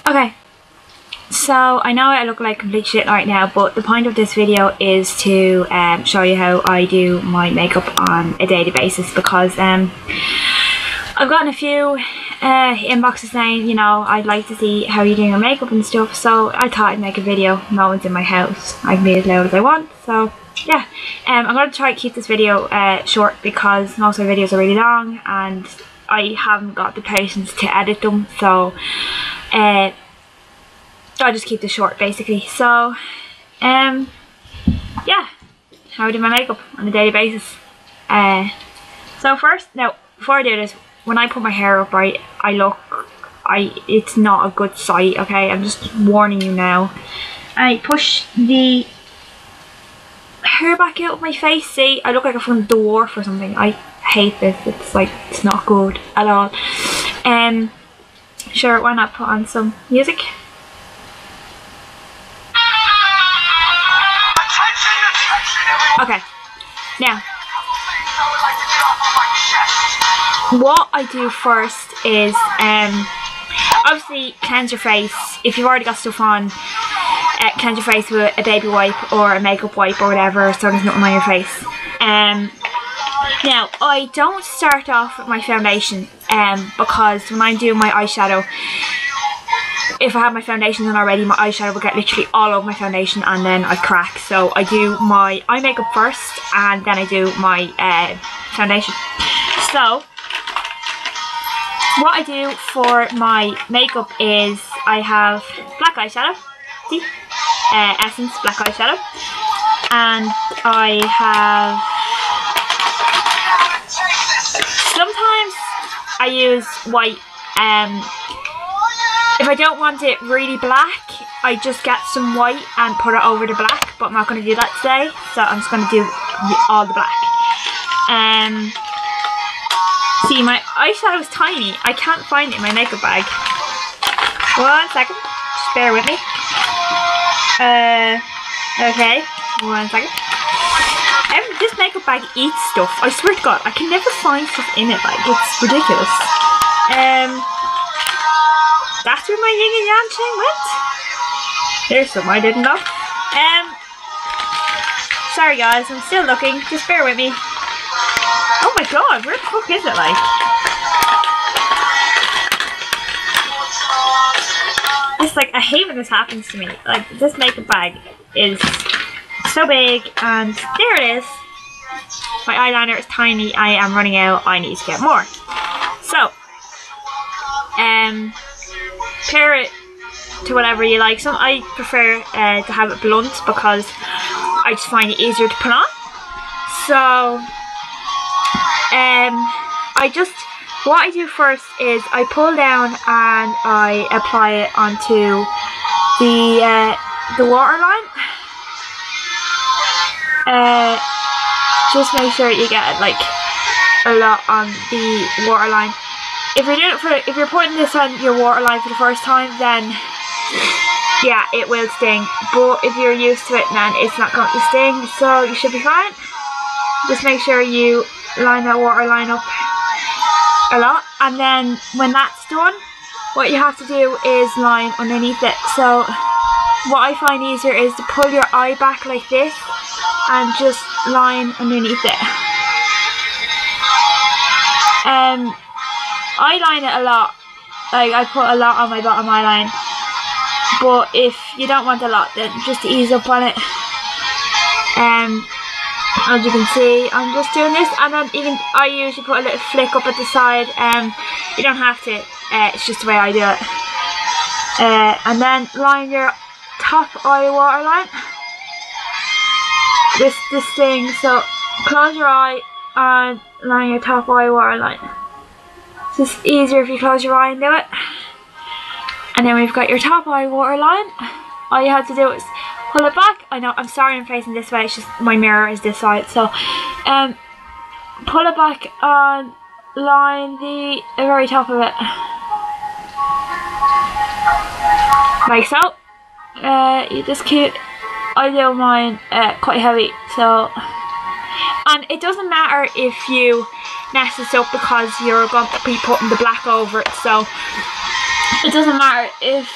Okay, so I know I look like complete shit right now, but the point of this video is to show you how I do my makeup on a daily basis, because I've gotten a few inboxes saying, you know, I'd like to see how you're doing your makeup and stuff, so I thought I'd make a video. No one's in my house, I can be as loud as I want, so yeah. I'm going to try to keep this video short, because most of my videos are really long and I haven't got the patience to edit them, so I'll just keep this short basically. So yeah, how I do my makeup on a daily basis. So first, now before I do this, when I put my hair up, right, it's not a good sight, okay? I'm just warning you now. I push the hair back out of my face. See, I look like a fucking dwarf or something. I hate this. It's like, it's not good at all. Sure, why not put on some music? Okay, now what I do first is obviously cleanse your face. If you've already got stuff on, cleanse your face with a baby wipe or a makeup wipe or whatever, so there's nothing on your face. Now I don't start off with my foundation because when I'm doing my eyeshadow, if I have my foundation on already, my eyeshadow will get literally all over my foundation and then I crack. So I do my eye makeup first and then I do my foundation. So what I do for my makeup is I have black eyeshadow, see? Essence black eyeshadow, and I have, sometimes I use white. If I don't want it really black, I just get some white and put it over the black, but I'm not going to do that today, so I'm just going to do all the black. See, my eyeshadow is tiny. I can't find it in my makeup bag. 1 second, just bear with me. Okay, 1 second. This makeup bag eats stuff. I swear to God, I can never find stuff in it. Like, it's ridiculous. That's where my yin and yang chain went. There's something I didn't know. Sorry guys, I'm still looking. Just bear with me. Oh my God, where the fuck is it, like? It's like, I hate when this happens to me. Like, this makeup bag is so big, and there it is. My eyeliner is tiny. I am running out. I need to get more. So, pair it to whatever you like. Some I prefer to have it blunt because I just find it easier to put on. So what I do first is I pull down and I apply it onto the waterline. Just make sure you get like a lot on the waterline. If you're putting this on your waterline for the first time, then yeah, it will sting. But if you're used to it, then it's not going to sting, so you should be fine. Just make sure you line that waterline up a lot, and then when that's done, what you have to do is line underneath it. So what I find easier is to pull your eye back like this and just line underneath it. I line it a lot, like I put a lot on my bottom eyeline, but if you don't want a lot, then just ease up on it. As you can see, I'm just doing this, and then even I usually put a little flick up at the side. You don't have to, it's just the way I do it. And then line your top eye waterline. This thing, so close your eye and line your top eye waterline. It's just easier if you close your eye and do it. And then we've got your top eye waterline. All you have to do is pull it back. I know, I'm sorry I'm facing this way, it's just my mirror is this side. So pull it back and line the very top of it. Like so. You just keep, I do mine quite heavy, so, and it doesn't matter if you mess this up because you're going to be putting the black over it, so it doesn't matter if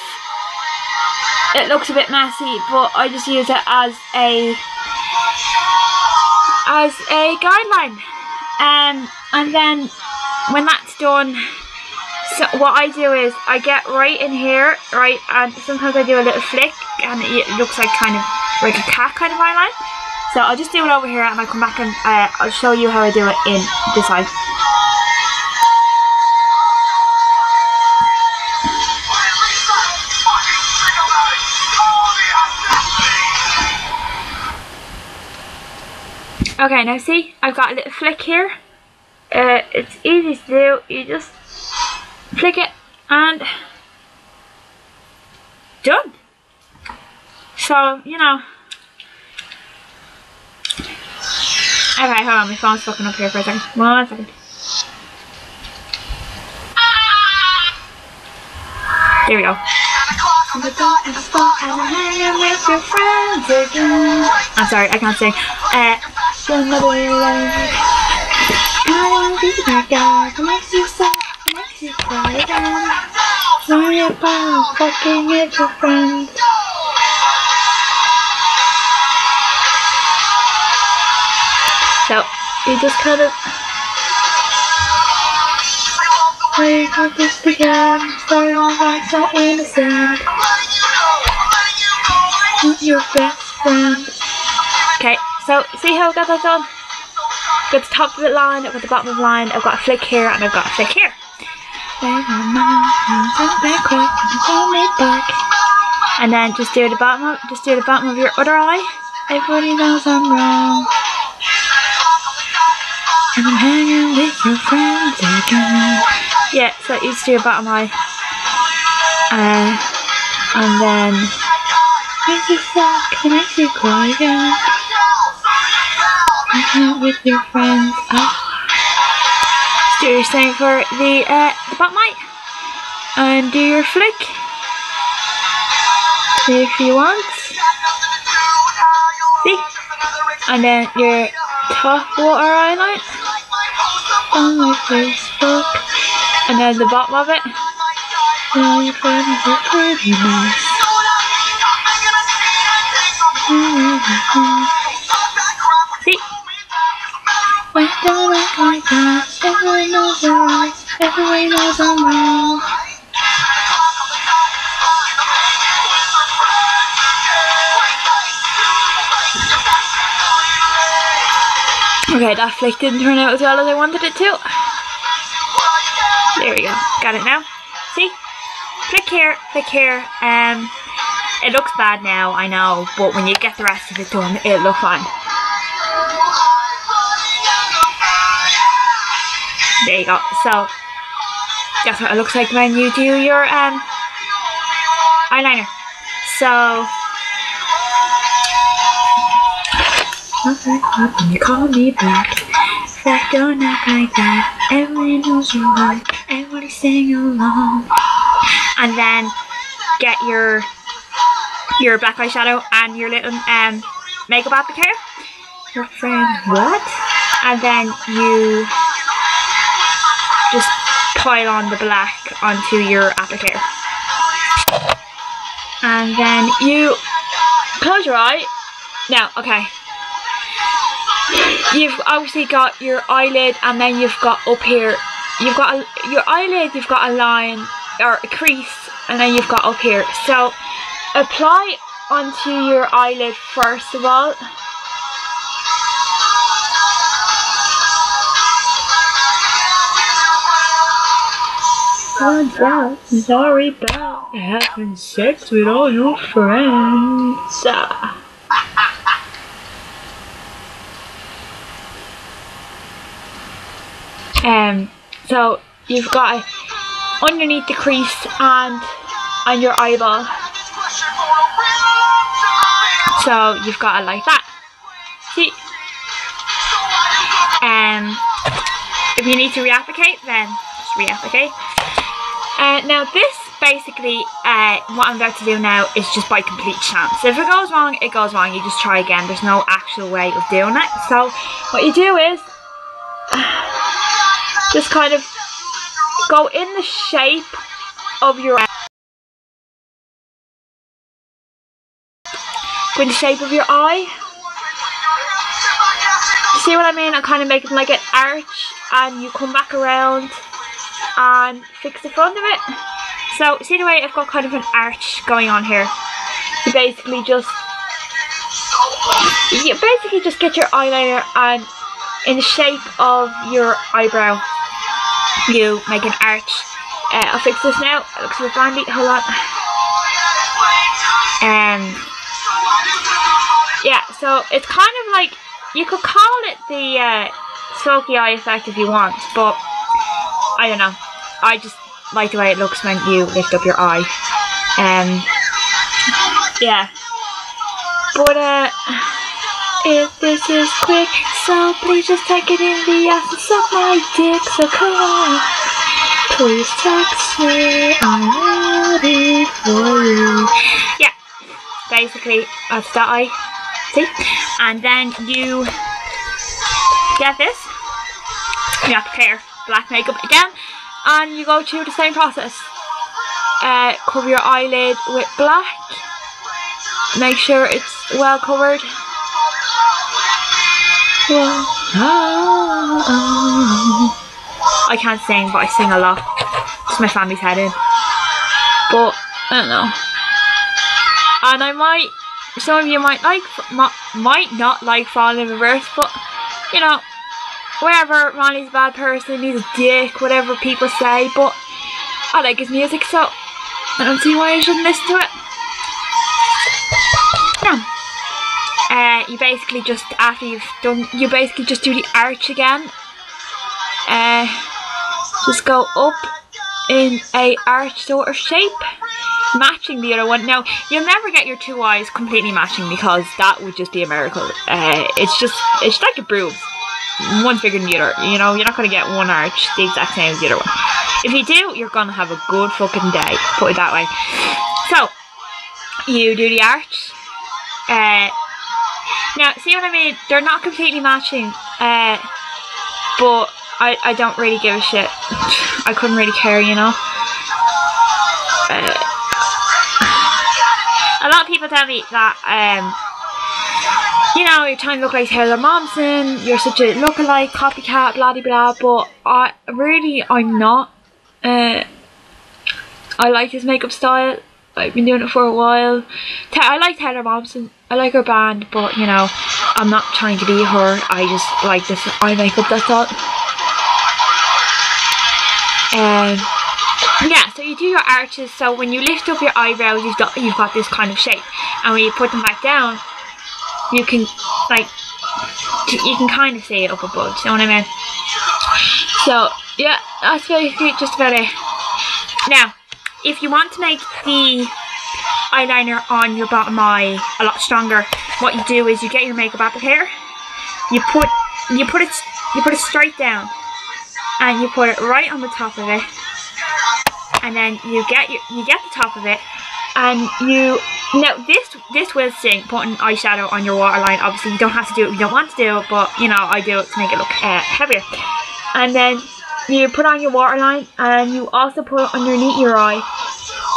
it looks a bit messy, but I just use it as a guideline. And then when that's done, so what I do is I get right in here, right, and sometimes I do a little flick and it looks like kind of like a cat kind of eyeline. So I'll just do it over here and I'll come back and I'll show you how I do it in this eye. Okay, now see, I've got a little flick here. It's easy to do. You just flick it and done. So, you know. Okay, hold on, my phone's fucking up here for a second. 1 second. There we go. I'm sorry, I can't sing. Another life. I wanna be that guy who makes you sad, who makes you cry again. Sorry about fucking with your friends. So, you just kind of wake up this again, starting off like so innocent. Who's your best friend? Okay, so see how I got that done? I've got the top of the line, I've got the bottom of the line, I've got a flick here, and I've got a flick here. And then just do the bottom of your other eye. Everybody knows I'm wrong. And I'm hanging with your friends again. Yeah, so you just do your bottom eye. And then makes you suck, makes you cry again. Hanging out with your friends. Do your same for the bottom eye. And do your flick if you want. See? And then your top water eyeline on my Facebook. And then the bottom of it. All your friends are pretty nice. See? Why don't act like that? Everyone knows you're right. Everyone knows I'm wrong. Okay, that flick didn't turn out as well as I wanted it to. There we go. Got it now. See? Flick here, flick here. It looks bad now, I know, but when you get the rest of it done, it'll look fine. There you go. So that's what it looks like when you do your eyeliner. So when you call me back, that don't act like that. Everybody knows you're right. Everybody sing along. And then get your black eyeshadow and your little makeup applicator. Your friend, what? And then you just pile on the black onto your applicator. And then you close your eye. Now, okay. You've obviously got your eyelid, and then you've got up here, you've got your eyelid, you've got a line or a crease, and then you've got up here. So apply onto your eyelid first of all. Sorry about having sex with all your friends. So you've got it underneath the crease and on your eyeball. So you've got it like that. See? If you need to reapplicate, then just reapplicate. Now this basically, what I'm about to do now is just by complete chance. If it goes wrong, it goes wrong. You just try again. There's no actual way of doing it. So what you do is just kind of go in the shape of your with the shape of your eye. See what I mean? I kind of make it like an arch, and you come back around and fix the front of it. So see the way I've got kind of an arch going on here. You basically just get your eyeliner, and in the shape of your eyebrow you make an arch. I'll fix this now. It looks a bit bandy. Hold on. Yeah, so it's kind of like, you could call it the smoky eye effect if you want, but I don't know. I just like the way it looks when you lift up your eye. Yeah. But if this is quick, so please just take it in the ass and suck my dick. So come on, please text me, I'm ready for you. Yeah, basically that's that eye. See? And then you get this. You apply black makeup again, and you go through the same process. Cover your eyelid with black. Make sure it's well covered. I can't sing, but I sing a lot. Just my family's head in. But I don't know. And I might, some of you might not like Falling in Reverse, but you know, whatever. Ronnie's a bad person, he's a dick, whatever people say. But I like his music, so I don't see why I shouldn't listen to it. Yeah. You basically just, after you've done, you basically just do the arch again. Just go up in a arch sort of shape, matching the other one. Now, you'll never get your two eyes completely matching, because that would just be a miracle. It's like a bruise. One's bigger than the other. You know, you're not going to get one arch the exact same as the other one. If you do, you're going to have a good fucking day, put it that way. So, you do the arch. Now, see what I mean? They're not completely matching, but I don't really give a shit. I couldn't really care, you know. A lot of people tell me that, you know, you're trying to look like Taylor Momsen, you're such a lookalike, copycat, blah blah blah, but I'm not. I like his makeup style. I've been doing it for a while. I like Taylor Momsen. I like her band, but you know, I'm not trying to be her. I just like this eye makeup, that's all. Yeah, so you do your arches. So when you lift up your eyebrows, you've got this kind of shape, and when you put them back down, you can kind of see it up above. You know what I mean? So yeah, that's basically just about it. Now, if you want to make the eyeliner on your bottom eye a lot stronger, what you do is you get your makeup applicator, you put it straight down, and you put it right on the top of it, and then you get the top of it, and now this will sting, putting eyeshadow on your waterline. Obviously you don't have to do it if you don't want to do it, but you know, I do it to make it look heavier. And then you put on your waterline, and you also put it underneath your eye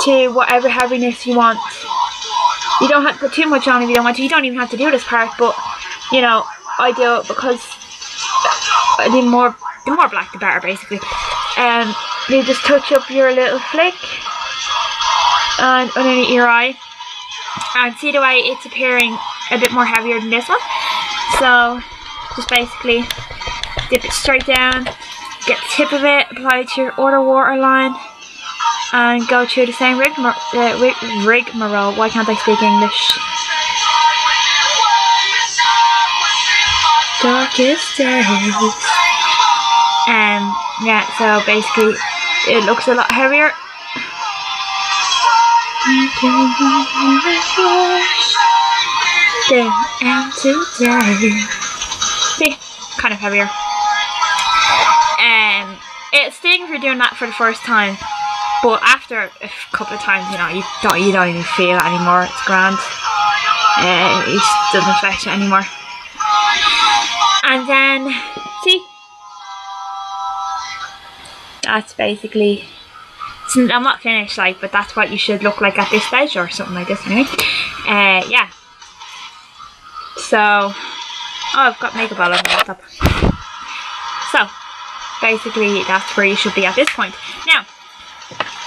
to whatever heaviness you want. You don't have to put too much on if you don't want to. You don't even have to do this part, but you know, I do it because the more black the better, basically. You just touch up your little flick and underneath your eye, and see the way it's appearing a bit more heavier than this one. So just basically dip it straight down, get the tip of it, apply it to your other waterline, and go through the same rigmarole. Why can't I speak English? Darkest days. Yeah, so basically it looks a lot heavier. Then and today. See, kind of heavier. It stings if you're doing that for the first time, but after a couple of times, you know, you don't even feel it anymore. It's grand. It doesn't affect you anymore. And then, see, that's basically. I'm not finished, like, but that's what you should look like at this stage, or something like this, anyway. Yeah. So, I've got makeup all over my laptop. So, basically that's where you should be at this point. Now,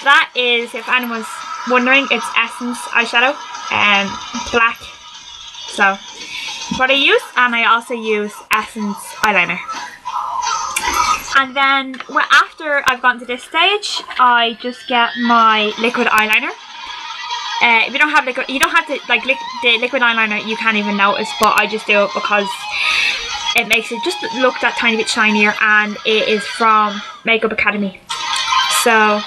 that is, if anyone's wondering, it's Essence eyeshadow, black. So, what I use, and I also use Essence eyeliner. And then, after I've gotten to this stage, I just get my liquid eyeliner. If you don't have liquid, you don't have to, like, the liquid eyeliner, you can't even notice, but I just do it because it makes it just look that tiny bit shinier, and it is from Makeup Academy. So,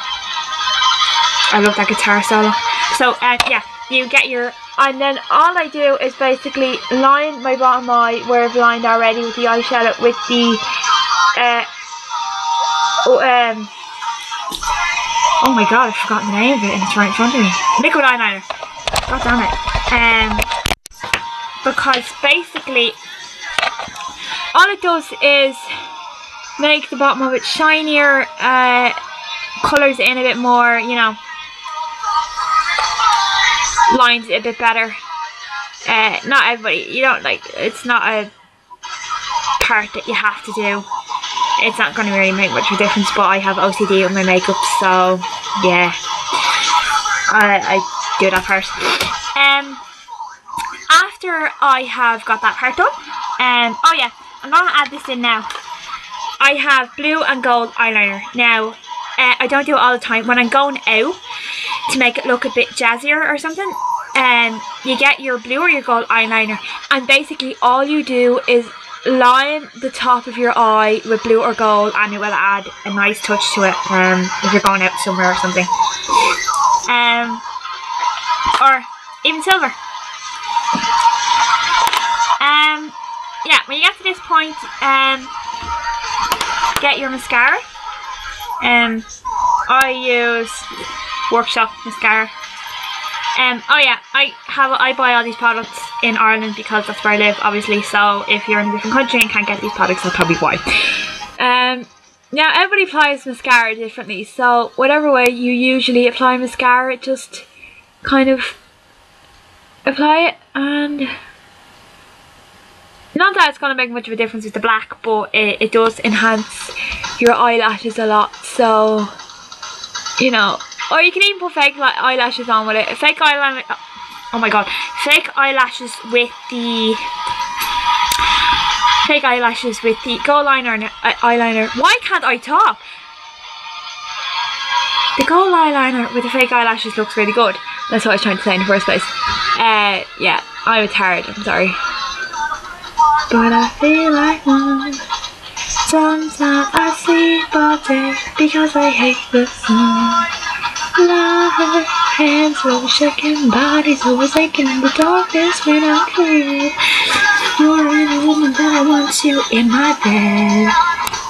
I love that guitar solo. So, yeah, you get your, and then all I do is basically line my bottom eye where I've lined already with the eyeshadow, with the, oh my god, I've forgotten the name of it and it's right in front of me. Liquid eyeliner. God damn it. Because basically, all it does is make the bottom of it shinier, colours it in a bit more, you know, lines it a bit better. Not everybody, you don't, like, it's not a part that you have to do. It's not going to really make much of a difference, but I have OCD with my makeup, so yeah, I do that part. After I have got that part done, oh yeah, I'm going to add this in now. I have blue and gold eyeliner. Now, I don't do it all the time. When I'm going out to make it look a bit jazzier or something, you get your blue or your gold eyeliner, and basically all you do is line the top of your eye with blue or gold, and it will add a nice touch to it if you're going out somewhere or something, or even silver. Yeah, when you get to this point, get your mascara. I use Workshop mascara. Oh yeah, I buy all these products in Ireland because that's where I live, obviously. So if you're in a different country and can't get these products, that's probably why. Now everybody applies mascara differently, so whatever way you usually apply mascara, just kind of apply it, and not that it's going to make much of a difference with the black, but it does enhance your eyelashes a lot. So, you know, or you can even put fake eyelashes on with it. Fake eyeliner, oh my god, fake eyelashes with the gold eyeliner. Why can't I talk? The gold eyeliner with the fake eyelashes looks really good. That's what I was trying to say in the first place. Yeah, I was tired, I'm sorry. But I feel like one. Sometimes I sleep all day because I hate the sun. Love, hands always shaking, bodies always aching in the darkness when I'm free. You're the only woman that I want you in my bed.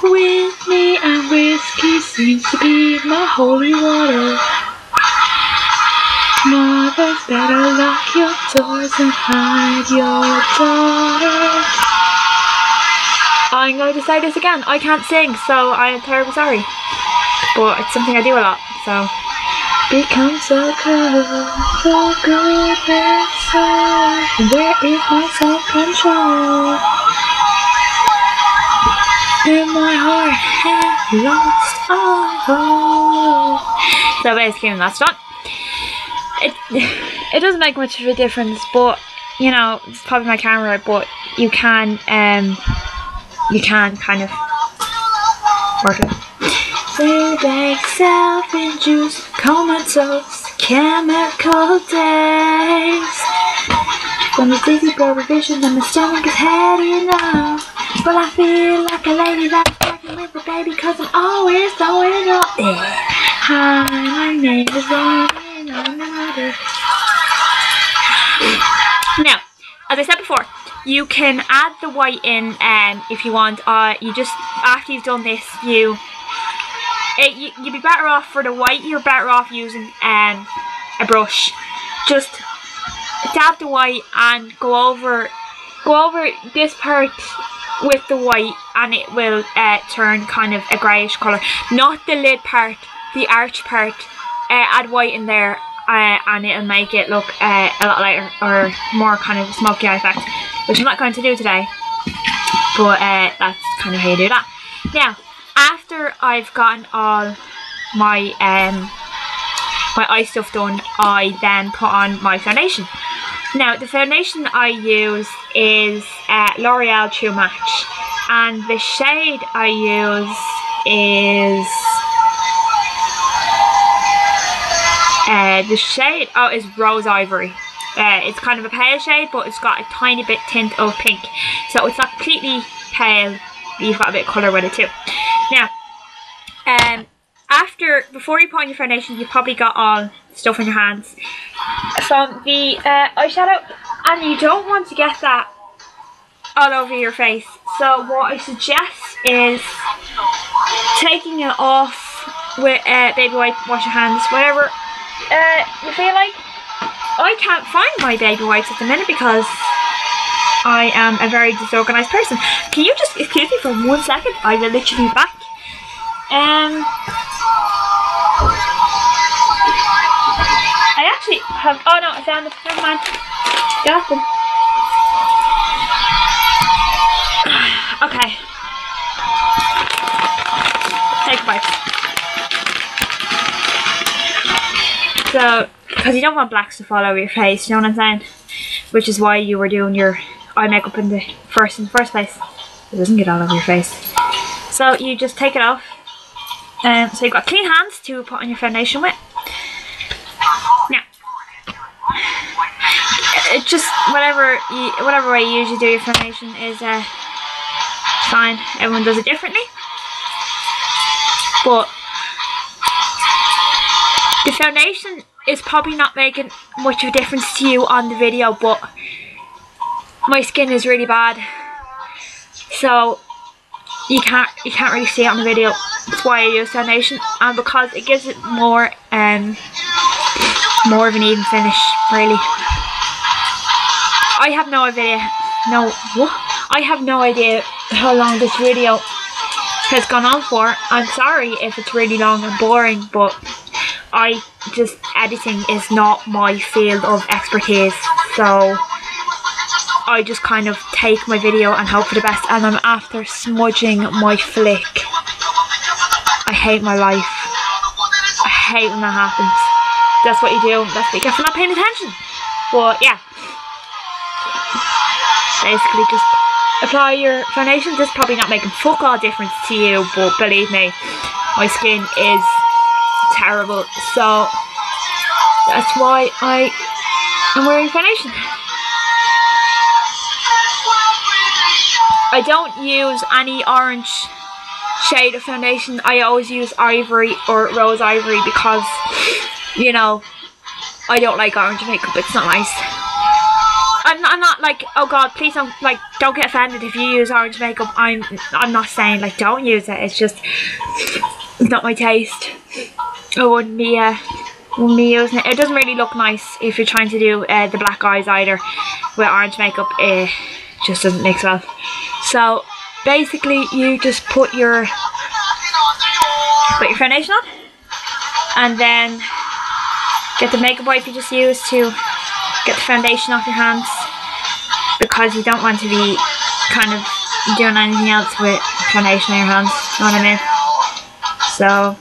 With me, I'm risky, seems to be my holy water. Mothers better lock your doors and hide your daughters. I'm going to say this again, I can't sing, so I am terribly sorry. But it's something I do a lot, so. Become so cold, so good inside. Where is my self-control? And my heart has lost all hope. So basically, when that's done, it doesn't make much of a difference, but you know, it's probably my camera, but you can kind of work it. They self-induced, comatose, chemical days. From the dizzy blurry vision and my stomach is heady now. But I feel like a lady that's pregnant with a baby, cause I'm always going up there. Hi, my name is Robin, I'm another. Now, as I said before, you can add the white in if you want. You just, after you've done this, you'd be better off for the white, you're better off using a brush. Just dab the white and go over this part with the white, and it will turn kind of a greyish colour. Not the lid part, the arch part. Add white in there and it'll make it look a lot lighter, or more kind of smoky eye effect. which I'm not going to do today, but that's kind of how you do that. Now, after I've gotten all my my eye stuff done, I then put on my foundation. Now, the foundation I use is L'Oreal True Match, and the shade I use is is Rose Ivory. It's kind of a pale shade, but it's got a tiny bit tint of pink, so it's not completely pale. You've got a bit of colour with it too. Now, before you put on your foundation, you've probably got all stuff in your hands from the eyeshadow, and you don't want to get that all over your face. So what I suggest is taking it off with baby wipe, wash your hands, whatever you feel like. I can't find my baby wipes at the minute because I am a very disorganised person. Can you just excuse me for 1 second? I will literally be back. I actually have, oh no, I found them, never mind. Got them. Okay. Take a bite. So, because you don't want blacks to fall over your face, you know what I'm saying? Which is why you were doing your eye makeup in the first place. It doesn't get all over your face. So you just take it off. So you've got clean hands to put on your foundation with. Now, it just whatever way you usually do your foundation is fine. Everyone does it differently, but the foundation is probably not making much of a difference to you on the video, but my skin is really bad, so you can't really see it on the video. That's why I use foundation, and because it gives it more of an even finish, really. I have no idea how long this video has gone on for. I'm sorry if it's really long and boring, but editing is not my field of expertise, so I just kind of take my video and hope for the best, and I'm after smudging my flick. I hate my life. I hate when that happens. That's what you do. That's what you get for not paying attention. But yeah, basically just apply your foundation. This is probably not making fuck all difference to you, but believe me, my skin is terrible, so that's why I am wearing foundation. I don't use any orange shade of foundation. I always use ivory or rose ivory because, you know, I don't like orange makeup. It's not nice. I'm not like, oh god, please don't get offended if you use orange makeup. I'm not saying like don't use it. It's just it's not my taste. I wouldn't be using it. It doesn't really look nice if you're trying to do the black eyes either with orange makeup. It just doesn't mix well. So basically you just put your foundation on, and then get the makeup wipe you just used to get the foundation off your hands, because you don't want to be kind of doing anything else with foundation on your hands, you know what I mean? So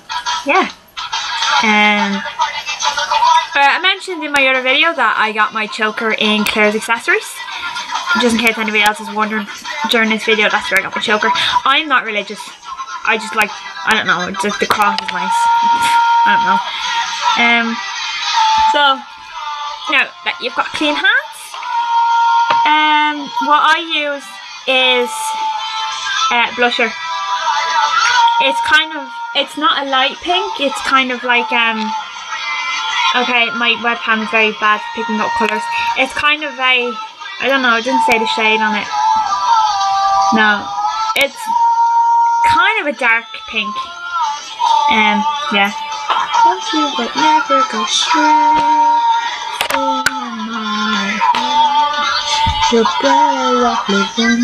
yeah. I mentioned in my other video that I got my choker in Claire's Accessories. Just in case anybody else is wondering, during this video, that's where I got my choker. I'm not religious. I just like, I don't know, just the cross is nice. I don't know. So now that you've got clean hands, what I use is blusher. It's not a light pink, it's kind of like okay, my webcam is very bad for picking up colours. It's kind of a, I don't know, it didn't say the shade on it. No, it's kind of a dark pink. Yeah. Don't you but never go stray in my heart. You're better off living.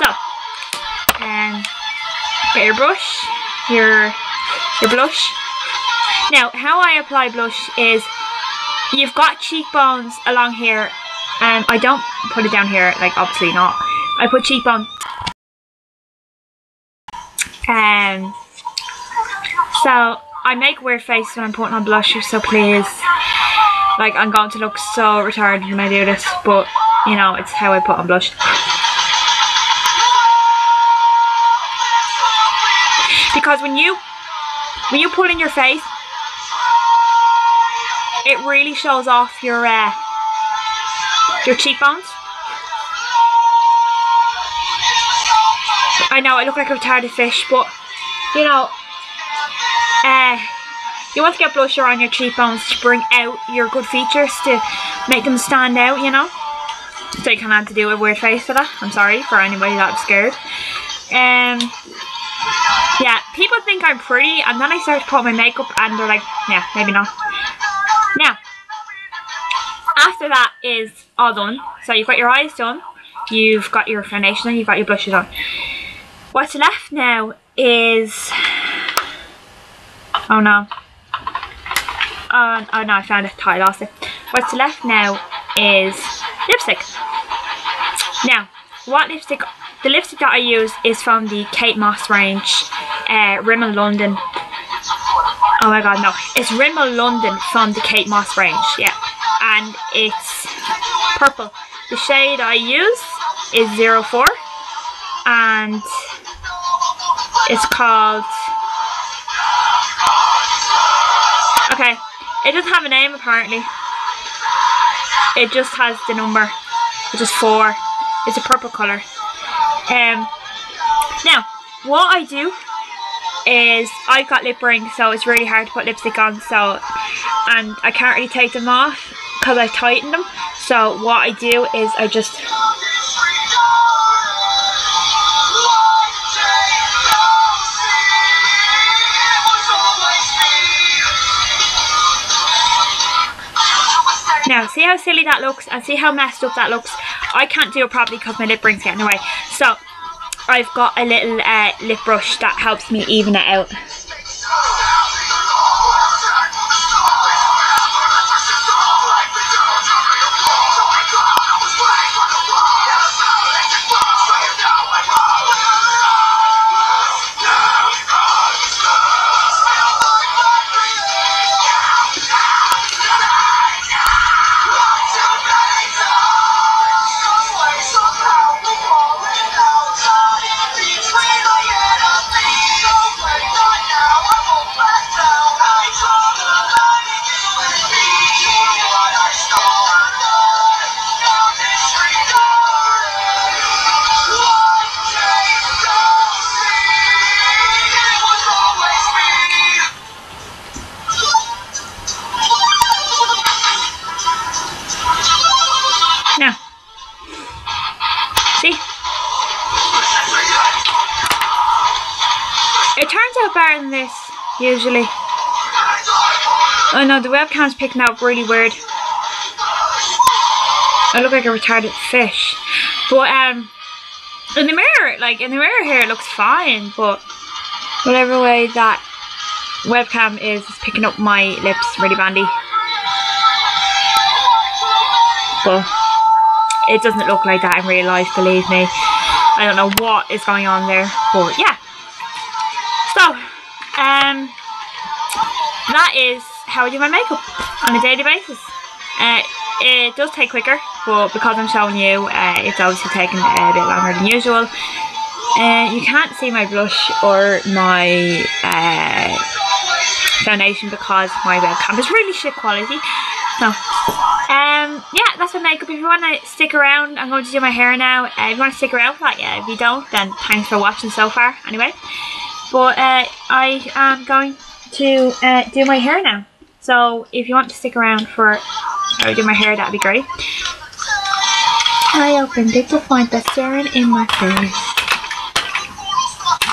So, get your brush, your blush. Now, how I apply blush is, you've got cheekbones along here, I don't put it down here, like obviously not. I put cheekbone. So I make a weird face when I'm putting on blusher, so please, like, I'm going to look so retarded when I do this, but you know, it's how I put on blush. Because when you put in your face, it really shows off your cheekbones. I know I look like a retarded fish, but you know, you want to get blusher on your cheekbones to bring out your good features, to make them stand out, you know. So you kind of have to do a weird face for that. I'm sorry for anybody that's scared. Yeah, people think I'm pretty, and then I start to put my makeup and they're like, yeah, maybe not. Now, after that is all done. So you've got your eyes done, you've got your foundation on, you've got your blushes on. What's left now is, oh no, I found it, I lost it. What's left now is lipstick. Now, what lipstick? The lipstick that I use is from the Kate Moss range, Rimmel London. Oh my god, no, it's Rimmel London from the Kate Moss range, yeah, and it's purple. The shade I use is 04, and it's called, okay, it doesn't have a name apparently, it just has the number, which is 4, it's a purple colour. Now, what I do is, I've got lip rings, so it's really hard to put lipstick on, so, and I can't really take them off because I tighten them, so what I do is I just now, see how silly that looks and see how messed up that looks. I can't do it properly because my lip ring's getting in the way. So, I've got a little lip brush that helps me even it out. Now, see? It turns out better than this, usually. Oh no, the webcam's picking up really weird. I look like a retarded fish. But, in the mirror, like, in the mirror here, it looks fine, but whatever way that webcam is, it's picking up my lips really bandy. But it doesn't look like that in real life, believe me. I don't know what is going on there, but yeah. So, that is how I do my makeup on a daily basis. It does take quicker, but because I'm showing you, it's obviously taking a bit longer than usual. You can't see my blush or my foundation because my webcam is really shit quality. So, yeah, that's my makeup. If you want to stick around, I'm going to do my hair now. If you want to stick around for that, yeah. If you don't, then thanks for watching so far, anyway. But I am going to do my hair now. So, if you want to stick around for how I do my hair, that'd be great. I opened it to find that staring in my face.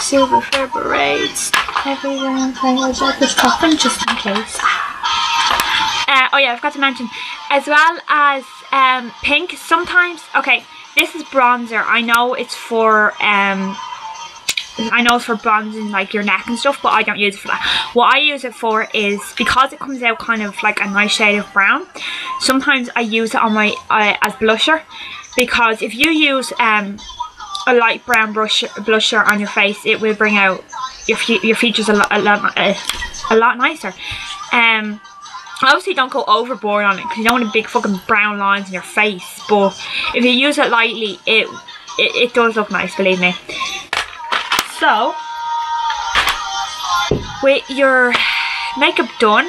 Silver reverberates everywhere. I was at this coffin just in case. Oh yeah, I forgot to mention, as well as pink, sometimes, okay, this is bronzer. I know it's for I know it's for bronzing like your neck and stuff, but I don't use it for that. What I use it for is, because it comes out kind of like a nice shade of brown, sometimes I use it on my as blusher, because if you use a light brown blusher on your face, it will bring out your features a lot nicer. Obviously don't go overboard on it, because you don't want big fucking brown lines in your face, but if you use it lightly, it does look nice, believe me. So, with your makeup done,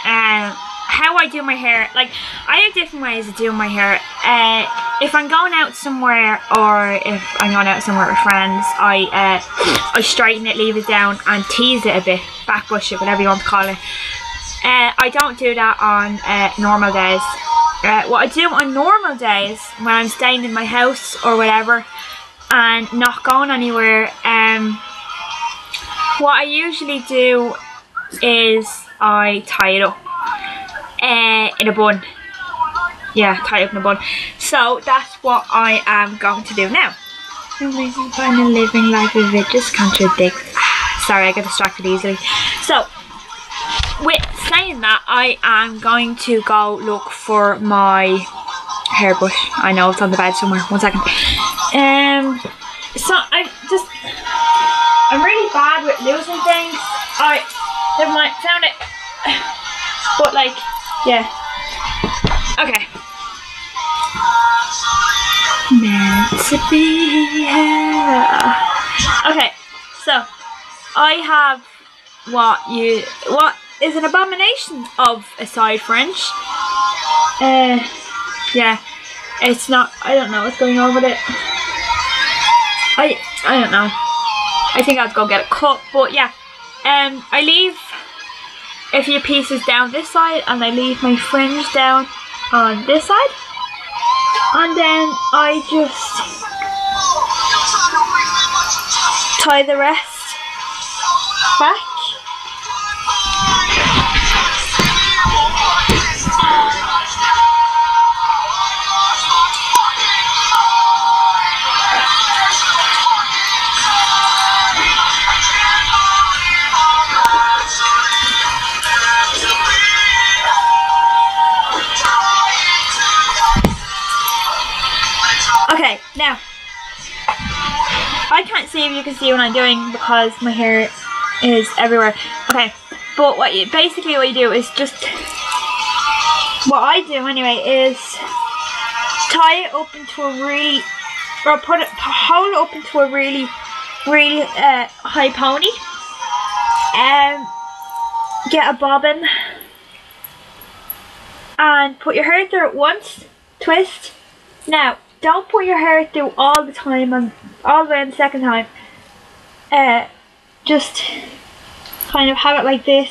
how I do my hair, like, I have different ways of doing my hair. If I'm going out somewhere, or if I'm going out somewhere with friends, I straighten it, leave it down, and tease it a bit, back brush it, whatever you want to call it. I don't do that on normal days. What I do on normal days, when I'm staying in my house or whatever, and not going anywhere, what I usually do is I tie it up in a bun. Yeah, tie it up in a bun. So that's what I am going to do now. Amazing fun and living life if it just contradicts. Sorry, I get distracted easily. So, with saying that, I am going to go look for my hairbrush. I know it's on the bed somewhere. 1 second. So I'm really bad with losing things. Never mind, found it. But like, yeah. Okay. Meant to be here. Okay, so I have what is an abomination of a side French. Yeah, it's not. I don't know what's going on with it. I don't know. I think I'll go get it cut. But yeah, I leave a few pieces down this side, and I leave my fringe down on this side, and then I just tie the rest back. Okay, now, I can't see if you can see what I'm doing because my hair is everywhere. Okay, but basically what you do is just, what I do anyway is tie it up into a really, or hold it up into a really high pony, and get a bobbin and put your hair through it once, twist. Now, don't put your hair through all the time and all the way on the second time. Just kind of have it like this.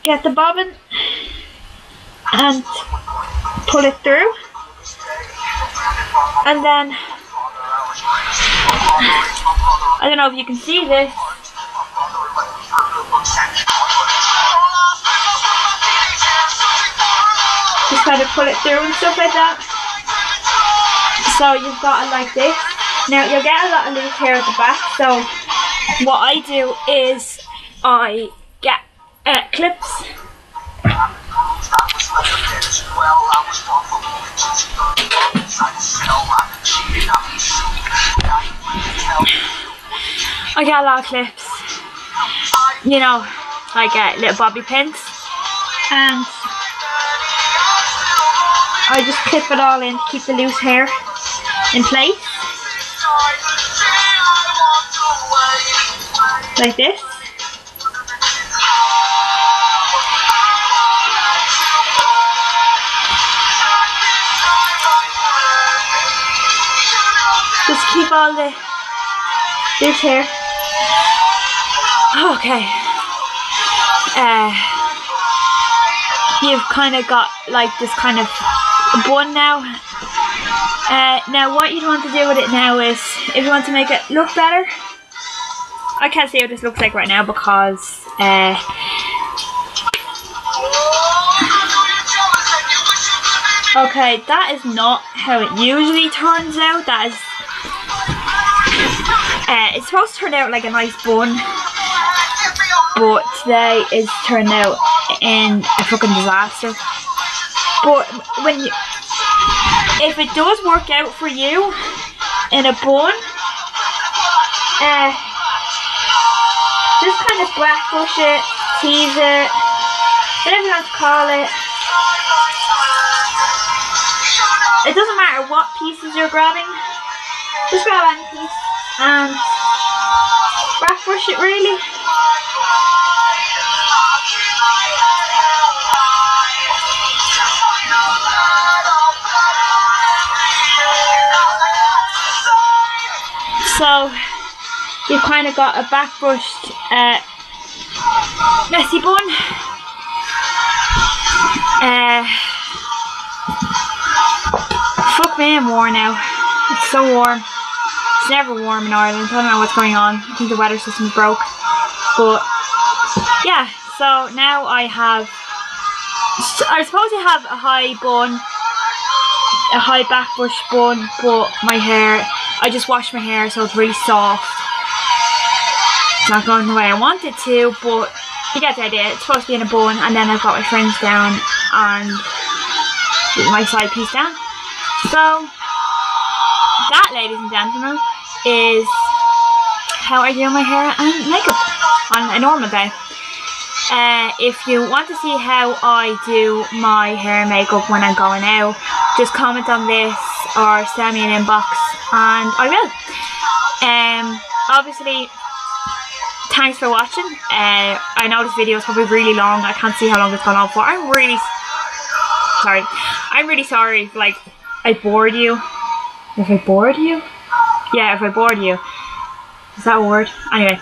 Get the bobbin and pull it through. And then, I don't know if you can see this. Just kind of pull it through and stuff like that. So you've got it like this. Now you'll get a lot of loose hair at the back, so what I do is I get clips. I get a lot of clips, you know, like little bobby pins, and I just clip it all in to keep the loose hair in place, like this. Just keep all the loose hair. Okay. You've kind of got like this kind of bun now. Now what you want to do with it now is, if you want to make it look better, I can't see what this looks like right now because okay, that is not how it usually turns out. That is It's supposed to turn out like a nice bun, but today it's turned out in a fucking disaster. But if it does work out for you in a bun, just kind of black bush it, tease it, whatever you want to call it. It doesn't matter what pieces you're grabbing, just grab any piece and black bush it really. So you've kind of got a back brushed messy bun. Fuck me, I'm warm now. It's so warm. It's never warm in Ireland. I don't know what's going on. I think the weather system broke. But yeah, so now I suppose I have a high bun, a high back brush bun, but my hair, I just washed my hair so it's really soft. It's not going the way I want it to, but you get the idea. It's supposed to be in a bun, and then I've got my fringe down and my side piece down. So that, ladies and gentlemen, is how I do my hair and makeup on a normal day. If you want to see how I do my hair and makeup when I'm going out, just comment on this or send me an inbox and I will. Obviously, thanks for watching. I know this video is probably really long. I can't see how long it's gone on for. I'm really sorry if like I bored you. If I bored you? Yeah, if I bored you. Is that a word? Anyway,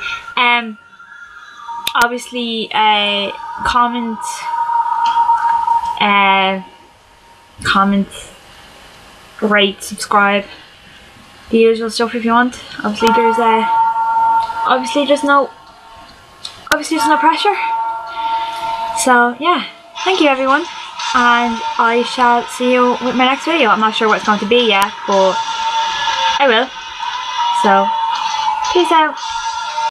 obviously, comment, rate, subscribe, the usual stuff if you want. Obviously, there's no pressure. So yeah, thank you everyone, and I shall see you with my next video. I'm not sure what it's going to be yet, but I will. So, peace out.